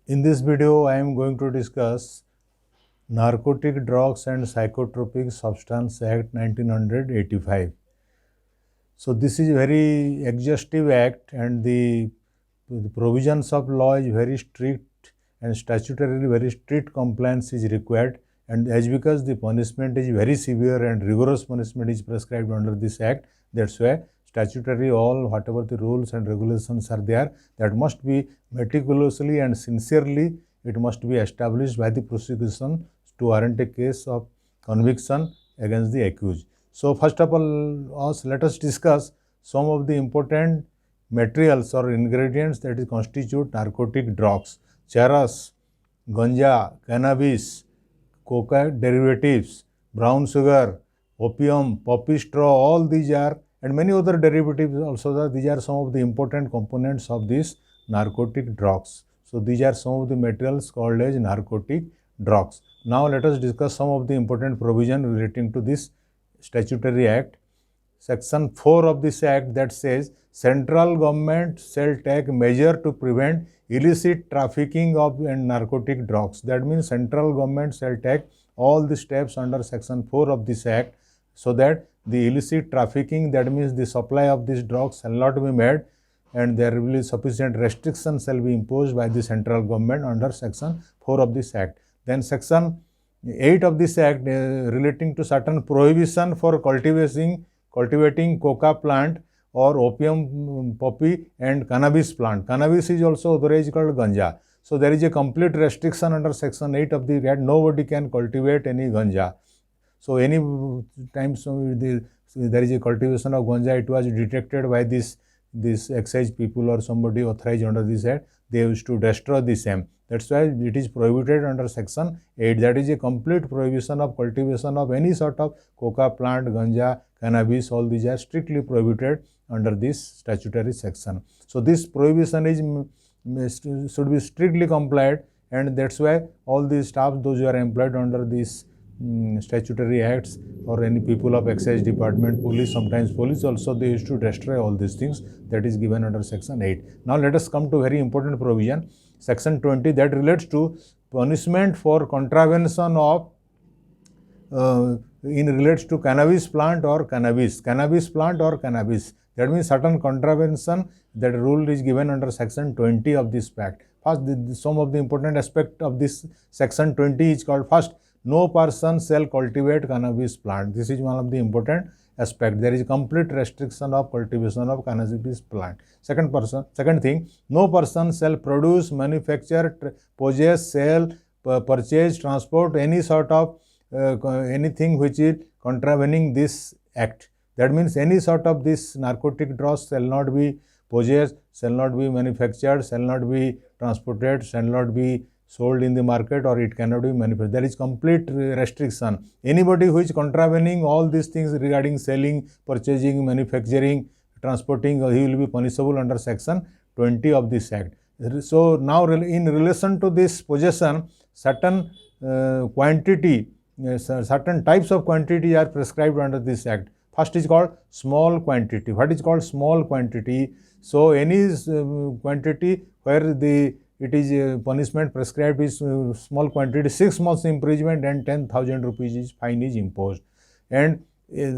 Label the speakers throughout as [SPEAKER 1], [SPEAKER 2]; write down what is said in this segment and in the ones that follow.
[SPEAKER 1] In this video, I am going to discuss Narcotic Drugs and Psychotropic Substance Act 1985. So this is a very exhaustive act, and the provisions of law is very strict, and statutorily very strict compliance is required. And as because the punishment is very severe and rigorous punishment is prescribed under this act, that's why statutory all whatever the rules and regulations are there, that must be meticulously and sincerely it must be established by the prosecution to warrant a case of conviction against the accused. So first of all, let us discuss some of the important materials or ingredients that constitute narcotic drugs. Charas, ganja, cannabis, coca derivatives, brown sugar, opium, poppy straw, all these are, and many other derivatives also, these are some of the important components of these narcotic drugs. So these are some of the materials called as narcotic drugs. Now let us discuss some of the important provision relating to this statutory act. Section 4 of this act that says central government shall take measure to prevent illicit trafficking of and narcotic drugs. That means central government shall take all the steps under section 4 of this act so that the illicit trafficking, that means the supply of these drugs, shall not be made, and there will be sufficient restrictions shall be imposed by the central government under section 4 of this act. Then section 8 of this act relating to certain prohibition for cultivating coca plant or opium, poppy and cannabis plant. Cannabis is also otherwise called ganja. So there is a complete restriction under section 8 of the act. Nobody can cultivate any ganja. So any time there is a cultivation of ganja, it was detected by this excise people or somebody authorized under this act, they used to destroy the same. That's why it is prohibited under section 8. That is a complete prohibition of cultivation of any sort of coca plant, ganja, cannabis, all these are strictly prohibited under this statutory section. So this prohibition is should be strictly complied, and that's why all these staff, those who are employed under these statutory acts, or any people of excise department, police, sometimes police also, they used to destroy all these things that is given under section 8. Now let us come to very important provision, section 20, that relates to punishment for contravention of in relates to cannabis plant or cannabis plant or cannabis. That means certain contravention, that rule is given under section 20 of this act. First, some of the important aspect of this section 20 is called, first, no person shall cultivate cannabis plant. This is one of the important aspect. There is complete restriction of cultivation of cannabis plant. Second thing, no person shall produce, manufacture, possess, sell, purchase, transport any sort of anything which is contravening this act. That means any sort of this narcotic drugs shall not be possessed, shall not be manufactured, shall not be transported, shall not be sold in the market, or it cannot be manufactured. There is complete restriction. Anybody who is contravening all these things regarding selling, purchasing, manufacturing, transporting, he will be punishable under section 20 of this act. So now in relation to this possession, certain quantity, certain types of quantity are prescribed under this act. First is called small quantity. What is called small quantity? So any quantity where it is punishment prescribed is small quantity, 6 months imprisonment and 10,000 rupees is fine is imposed. And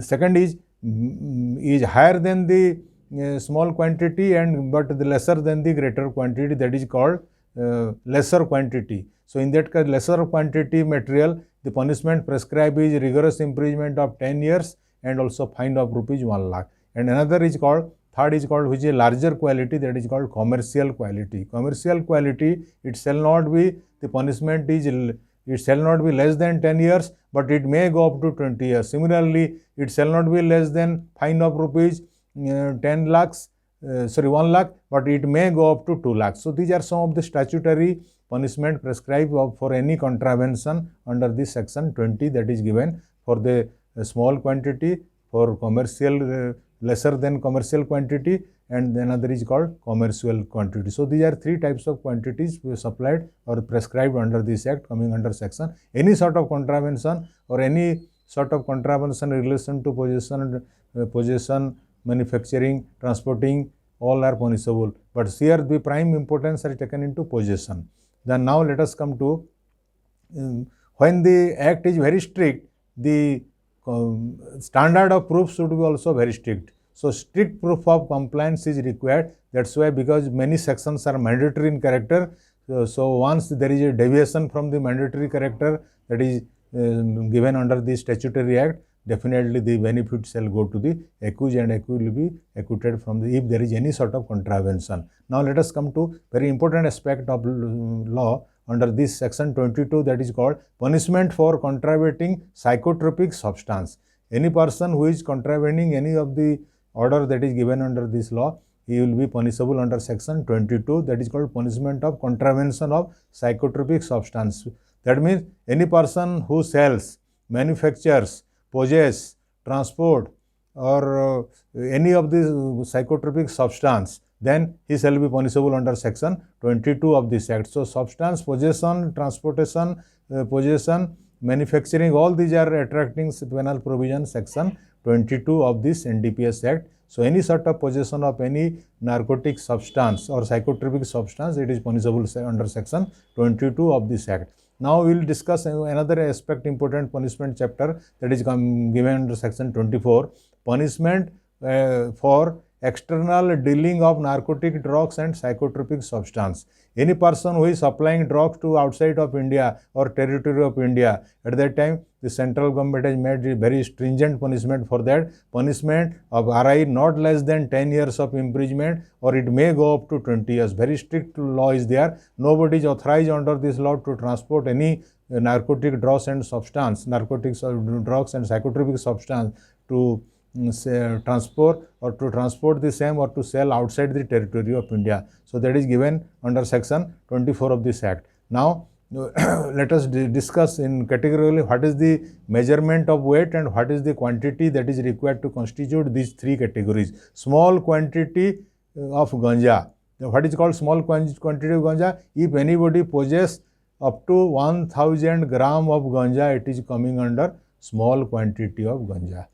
[SPEAKER 1] second is higher than the small quantity and but the lesser than the greater quantity, that is called lesser quantity. So in that case, lesser quantity material, the punishment prescribed is rigorous imprisonment of 10 years and also fine of rupees 1 lakh. And another is called, third is called, which is a larger quality, that is called commercial quality. Commercial quality, it shall not be, the punishment is, it shall not be less than 10 years, but it may go up to 20 years. Similarly, it shall not be less than fine of rupees 10 lakhs, 1 lakh, but it may go up to 2 lakhs. So these are some of the statutory punishment prescribed for any contravention under this section 20 that is given for the small quantity, for commercial lesser than commercial quantity, and another is called commercial quantity. So these are three types of quantities supplied or prescribed under this act coming under section. Any sort of contravention or any sort of contravention in relation to possession, manufacturing, transporting, all are punishable. But here the prime importance are taken into possession. Then now let us come to when the act is very strict, the standard of proof should be also very strict. So strict proof of compliance is required. That's why, because many sections are mandatory in character. So once there is a deviation from the mandatory character that is given under the statutory act, definitely the benefit shall go to the accused, and accused will be acquitted from the if there is any sort of contravention. Now let us come to very important aspect of law under this section 22, that is called punishment for contravening psychotropic substance. Any person who is contravening any of the order that is given under this law, he will be punishable under section 22, that is called punishment of contravention of psychotropic substance. That means any person who sells, manufactures, possess, transport or any of these psychotropic substance, then he shall be punishable under section 22 of this act. So substance possession, transportation, possession, manufacturing, all these are attracting penal provision section 22 of this NDPS act. So any sort of possession of any narcotic substance or psychotropic substance, it is punishable under section 22 of this act. Now we will discuss another aspect, important punishment chapter, that is given under section 24, punishment for external dealing of narcotic drugs and psychotropic substance. Any person who is supplying drugs to outside of India or territory of India, at that time the central government has made a very stringent punishment for that. Punishment of RI not less than 10 years of imprisonment, or it may go up to 20 years. Very strict law is there. Nobody is authorized under this law to transport any narcotic drugs and substance, narcotics drugs and psychotropic substance to transport or to transport the same or to sell outside the territory of India. So that is given under section 24 of this act. Now let us discuss in categorically what is the measurement of weight and what is the quantity that is required to constitute these three categories. Small quantity of ganja. What is called small quantity of ganja? If anybody possesses up to 1000 gram of ganja, it is coming under small quantity of ganja.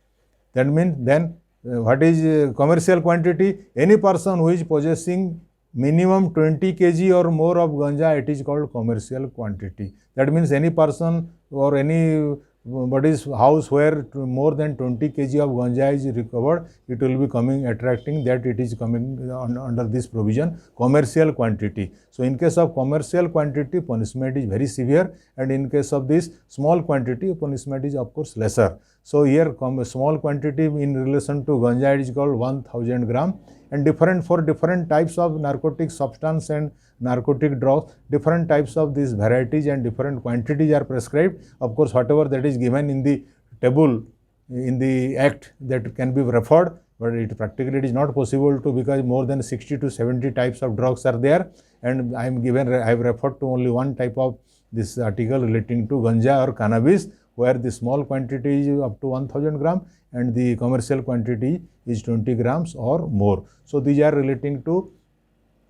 [SPEAKER 1] That means then what is commercial quantity? Any person who is possessing minimum 20 kg or more of ganja, it is called commercial quantity. That means any person or anybody's house where more than 20 kg of ganja is recovered, it will be coming attracting that it is coming under this provision, commercial quantity. So in case of commercial quantity, punishment is very severe, and in case of this small quantity, punishment is of course lesser. So here small quantity in relation to ganja, it is called 1000 gram, and different for different types of narcotic substance and narcotic drugs, different types of these varieties and different quantities are prescribed. Of course, whatever that is given in the table in the act, that can be referred, but it practically it is not possible to, because more than 60 to 70 types of drugs are there, and I have referred to only one type of this article relating to ganja or cannabis, where the small quantity is up to 1000 gram and the commercial quantity is 20 grams or more. So these are relating to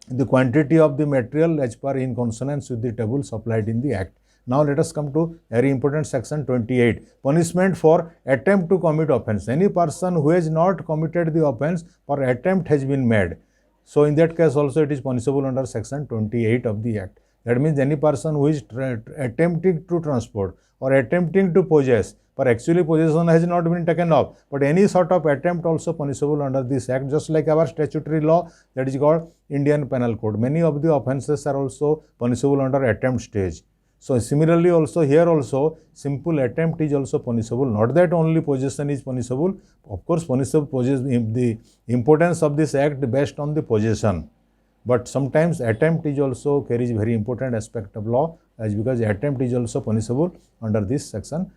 [SPEAKER 1] the quantity of the material as per in consonance with the table supplied in the act. Now let us come to very important section 28, punishment for attempt to commit offence. Any person who has not committed the offence or attempt has been made, so in that case also it is punishable under section 28 of the act. That means any person who is attempting to transport or attempting to possess, but actually possession has not been taken off, but any sort of attempt also punishable under this act, just like our statutory law, that is called Indian Penal Code. Many of the offences are also punishable under attempt stage. So similarly also here also simple attempt is also punishable. Not that only possession is punishable, of course punishable possession, the importance of this act based on the possession. But sometimes attempt is also carries very important aspect of law, as because attempt is also punishable under this section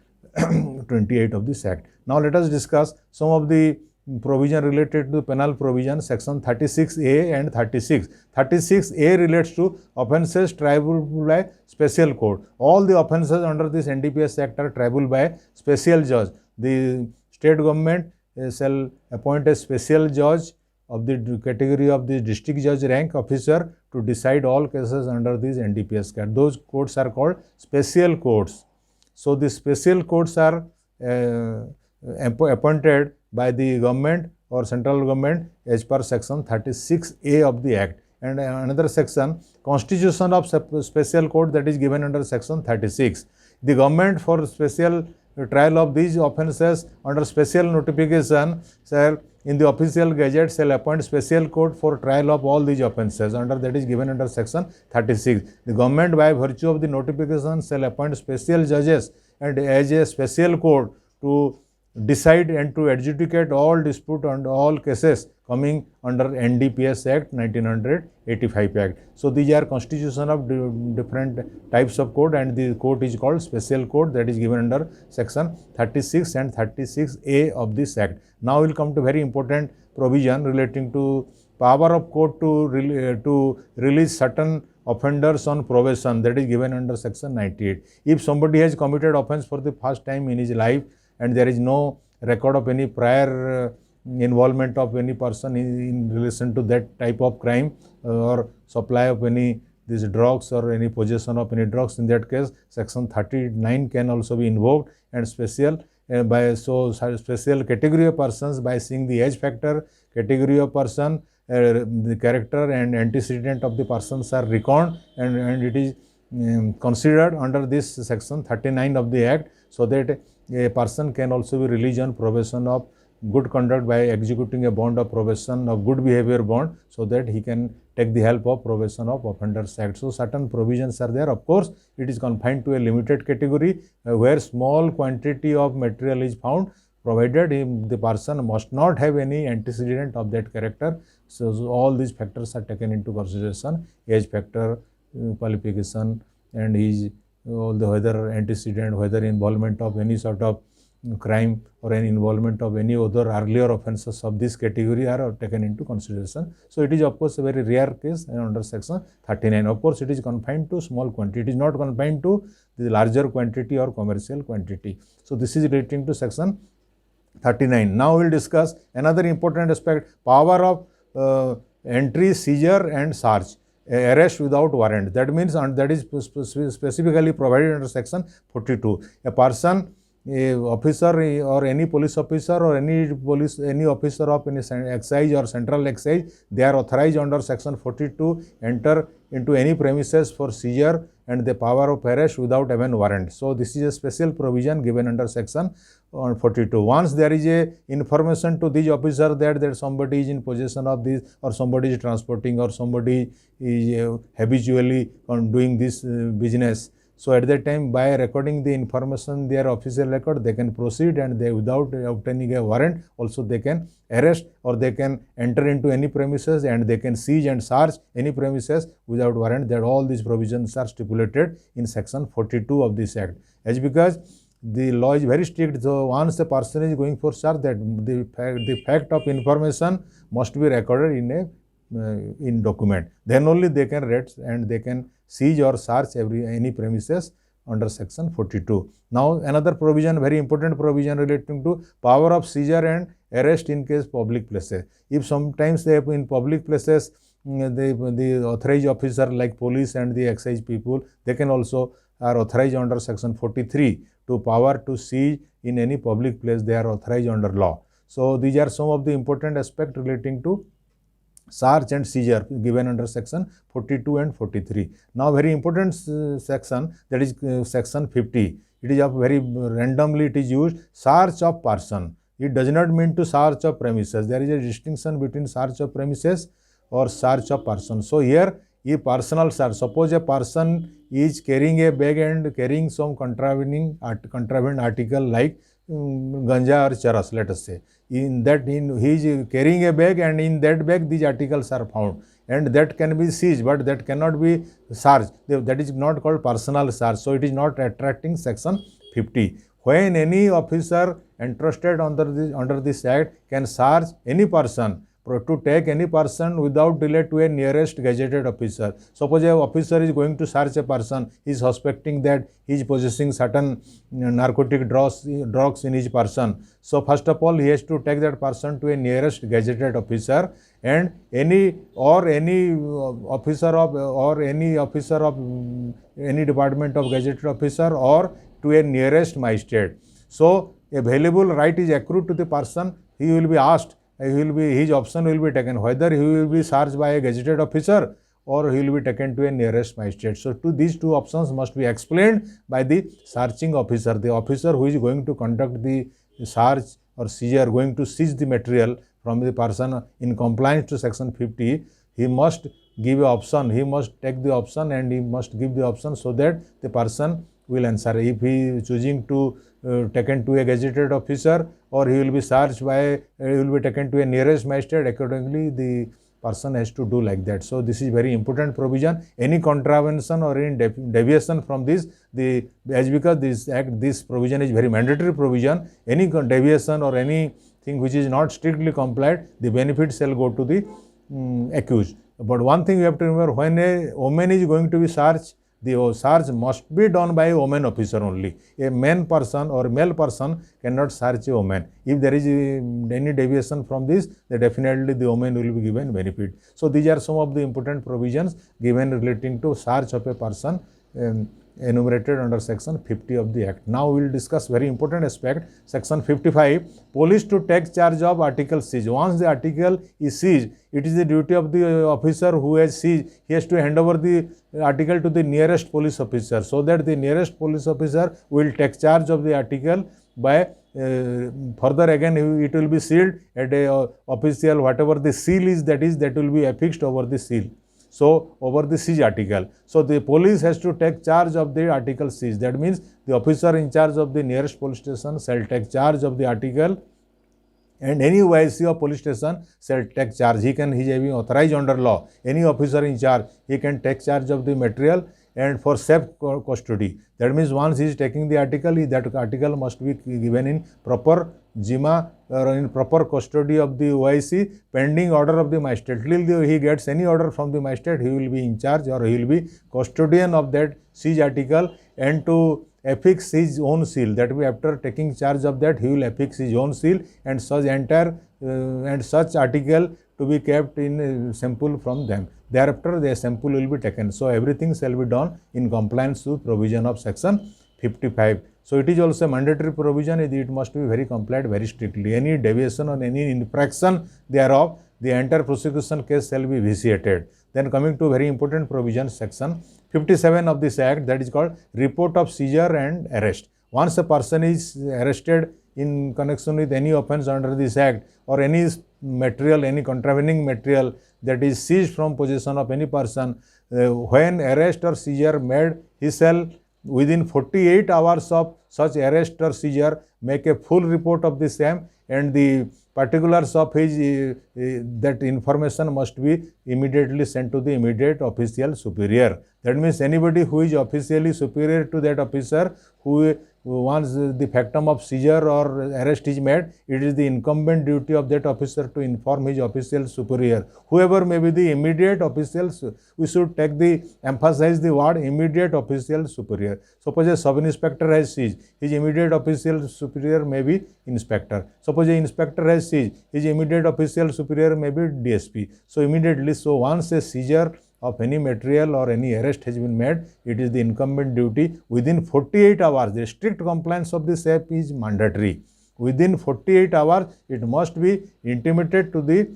[SPEAKER 1] 28 of this act. Now let us discuss some of the provision related to penal provision, section 36A and 36. 36A relates to offences triable by special court. All the offences under this NDPS act are triable by special judge. The state government shall appoint a special judge of the category of the district judge rank officer to decide all cases under this NDPS act. Those courts are called special courts. So the special courts are appointed by the government or central government as per section 36A of the act. and another section, constitution of special court, that is given under section 36. The government for special trial of these offences under special notification shall in the official gazette shall appoint special court for trial of all these offences under that is given under section 36. The government by virtue of the notification shall appoint special judges and as a special court to decide and to adjudicate all dispute and all cases coming under NDPS Act 1985 Act. So these are constitution of different types of court, and the court is called special court, that is given under section 36 and 36A of this act. Now we will come to very important provision relating to power of court to release certain offenders on probation, that is given under section 98. If somebody has committed offence for the first time in his life and there is no record of any prior involvement of any person in relation to that type of crime or supply of any these drugs or any possession of any drugs, in that case section 39 can also be invoked, and special special category of persons by seeing the age factor, category of person, the character and antecedent of the persons are reckoned, and it is considered under this section 39 of the act, so that a person can also be released on probation of good conduct by executing a bond of probation of good behavior bond, so that he can take the help of probation of offenders act. So certain provisions are there. Of course, it is confined to a limited category where small quantity of material is found, provided the person must not have any antecedent of that character. So all these factors are taken into consideration: age factor, qualification, and his whether antecedent, whether involvement of any sort of crime or any involvement of any other earlier offences of this category are taken into consideration. So it is of course a very rare case under section 39. Of course, it is confined to small quantity. It is not confined to the larger quantity or commercial quantity. So this is relating to section 39. Now we will discuss another important aspect: power of entry, seizure and search. Arrest without warrant. That means, and that is specifically provided under section 42. A person, a officer or any police officer or any officer of any excise or central excise, they are authorized under section 42 enter into any premises for seizure and the power of arrest without even warrant. So this is a special provision given under section 42. Once there is a information to these officers that somebody is in possession of this, or somebody is transporting, or somebody is habitually doing this business, so at that time, by recording the information, their official record, they can proceed, and they, without obtaining a warrant, also they can arrest or they can enter into any premises and they can seize and search any premises without warrant. That all these provisions are stipulated in section 42 of this act. As because the law is very strict, so once the person is going for search, that the fact of information must be recorded in document. Then only they can read and they can seize or search any premises under section 42. Now another provision, very important provision relating to power of seizure and arrest in case public places. If sometimes they in public places, the authorized officer like police and the excise people, they can also are authorized under section 43 to power to seize in any public place. They are authorized under law. So these are some of the important aspects relating to search and seizure given under section 42 and 43. Now very important section, that is section 50. It is very randomly it is used, search of person. It does not mean to search of premises. There is a distinction between search of premises or search of person. So here, if personal search, suppose a person is carrying a bag and carrying some contraband article like ganja or charas, let us say. He is carrying a bag, and in that bag these articles are found, and that can be seized, but that cannot be searched. That is not called personal search. So it is not attracting section 50. When any officer entrusted under this act can search any person, to take any person without delay to a nearest gazetted officer. Suppose a officer is going to search a person, he is suspecting that he is possessing certain narcotic drugs in his person. So first of all, he has to take that person to a nearest gazetted officer, and any officer of any department of gazetted officer, or to a nearest magistrate. So a valuable right is accrued to the person. He will be asked his option will be taken whether he will be searched by a gazetted officer or he will be taken to a nearest magistrate. So these two options must be explained by the searching officer. The officer who is going to conduct the search or seizure, going to seize the material from the person in compliance to section 50, he must give a option, he must take the option and he must give the option so that the person will answer. If he is choosing to taken to a gazetted officer or he will be searched by, he will be taken to a nearest magistrate, accordingly the person has to do like that. So this is very important provision. Any contravention or any deviation from this, because this act, this provision is very mandatory provision, any deviation or anything which is not strictly complied, the benefit shall go to the accused. But one thing you have to remember, when a woman is going to be searched, the search must be done by a woman officer only. A man person or male person cannot search a woman. If there is any deviation from this, then definitely the woman will be given benefit. So these are some of the important provisions given relating to search of a person enumerated under section 50 of the act. Now we will discuss very important aspect, section 55, police to take charge of article seized. Once the article is seized, it is the duty of the officer who has seized, he has to hand over the article to the nearest police officer, so that the nearest police officer will take charge of the article by further again it will be sealed at a official, whatever the seal is, that will be affixed over the seal. So over the seized article. So the police has to take charge of the article seized. That means the officer in charge of the nearest police station shall take charge of the article, and any OIC of police station shall take charge. He is having authorized under law. Any officer in charge, he can take charge of the material and for safe custody. That means once he is taking the article, that article must be given in proper Jima or in proper custody of the OIC pending order of the magistrate. Till he gets any order from the magistrate, he will be in charge or he will be custodian of that seized article, and to affix his own seal. That way, after taking charge of that, he will affix his own seal, and such such article to be kept in sample from them. Thereafter, the sample will be taken. So everything shall be done in compliance with provision of section 55. So it is also a mandatory provision. It must be very complied very strictly. Any deviation or any infraction thereof, the entire prosecution case shall be vitiated. Then coming to very important provision, section 57 of this act, that is called report of seizure and arrest. Once a person is arrested in connection with any offence under this act, or any material, any contravening material that is seized from possession of any person, when arrest or seizure made, he shall within 48 hours of such arrest or seizure make a full report of the same, and the particulars of his that information must be immediately sent to the immediate official superior. That means anybody who is officially superior to that officer, who once the factum of seizure or arrest is made, it is the incumbent duty of that officer to inform his official superior. Whoever may be the immediate officials, we should emphasize the word immediate official superior. Suppose a sub-inspector has seized, his immediate official superior may be inspector. Suppose a inspector has seized, his immediate official superior may be DSP. So immediately, so once a seizure of any material or any arrest has been made, it is the incumbent duty within 48 hours. The strict compliance of this act is mandatory. Within 48 hours, it must be intimated to the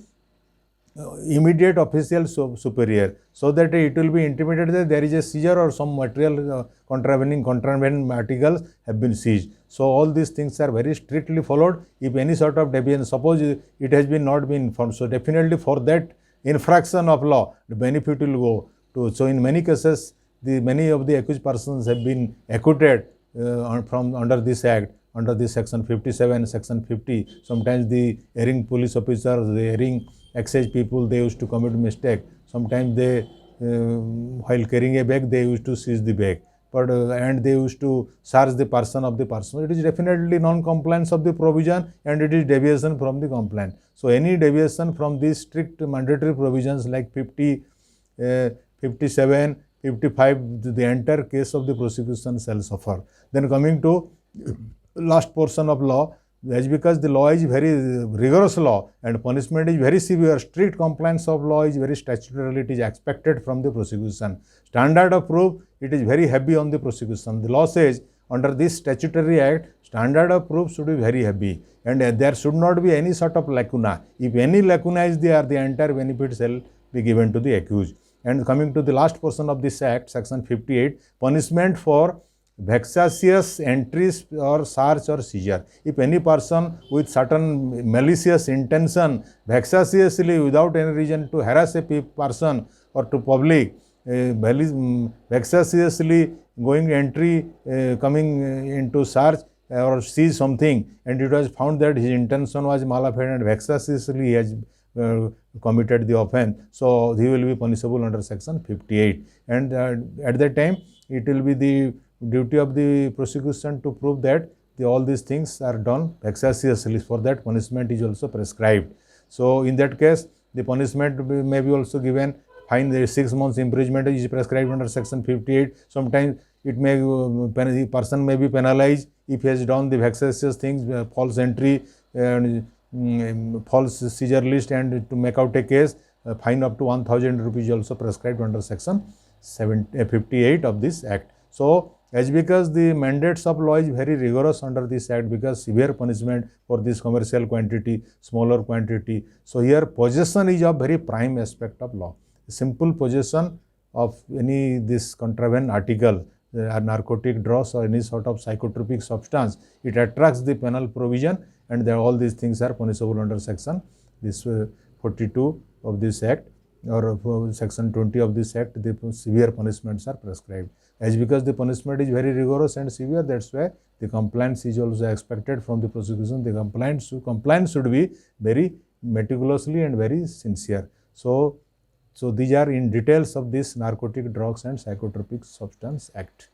[SPEAKER 1] immediate official superior, so that it will be intimated that there is a seizure or some material contravened articles have been seized. So all these things are very strictly followed. If any sort of deviation, suppose it has been not been informed, so definitely for that infraction of law, the benefit will go to. So in many cases, many of the accused persons have been acquitted from under this act, under this section 57, section 50. Sometimes the erring police officers, the erring excise people, they used to commit mistake. Sometimes they, while carrying a bag, they used to seize the bag. But and they used to search the person of the person. It is definitely non-compliance of the provision, and it is deviation from the compliance. So any deviation from these strict mandatory provisions like 50, 57, 55, the entire case of the prosecution shall suffer. Then coming to last portion of law, as because the law is very rigorous law and punishment is very severe, strict compliance of law is very statutorily, it is expected from the prosecution. Standard of proof, it is very heavy on the prosecution. The law says under this statutory act, standard of proof should be very heavy, and there should not be any sort of lacuna. If any lacuna is there, the entire benefit shall be given to the accused. And coming to the last portion of this act, section 58, punishment for vexatious entries or search or seizure. If any person with certain malicious intention, vexatiously without any reason to harass a person or to public, vexatiously going entry, coming into search or seize something, and it was found that his intention was malafide and vexatiously he has committed the offence, so he will be punishable under section 58. And at that time it will be the duty of the prosecution to prove that all these things are done vexatiously. For that, punishment is also prescribed. So in that case, the punishment may be also given. Fine, 6 months imprisonment is prescribed under section 58. Sometimes it may the person may be penalized if he has done the vexatious things, false entry and false seizure list, and to make out a case, fine up to 1,000 rupees also prescribed under section 58 of this act. So as because the mandates of law is very rigorous under this act, because severe punishment for this commercial quantity, smaller quantity. So here possession is a very prime aspect of law. Simple possession of any this contraband article, narcotic drugs or any sort of psychotropic substance, it attracts the penal provision, and all these things are punishable under section 42 of this act, or section 20 of this act. The severe punishments are prescribed. As because the punishment is very rigorous and severe, that's why the compliance is also expected from the prosecution. The compliance should be very meticulously and very sincere. So these are in details of this Narcotic Drugs and Psychotropic Substance Act.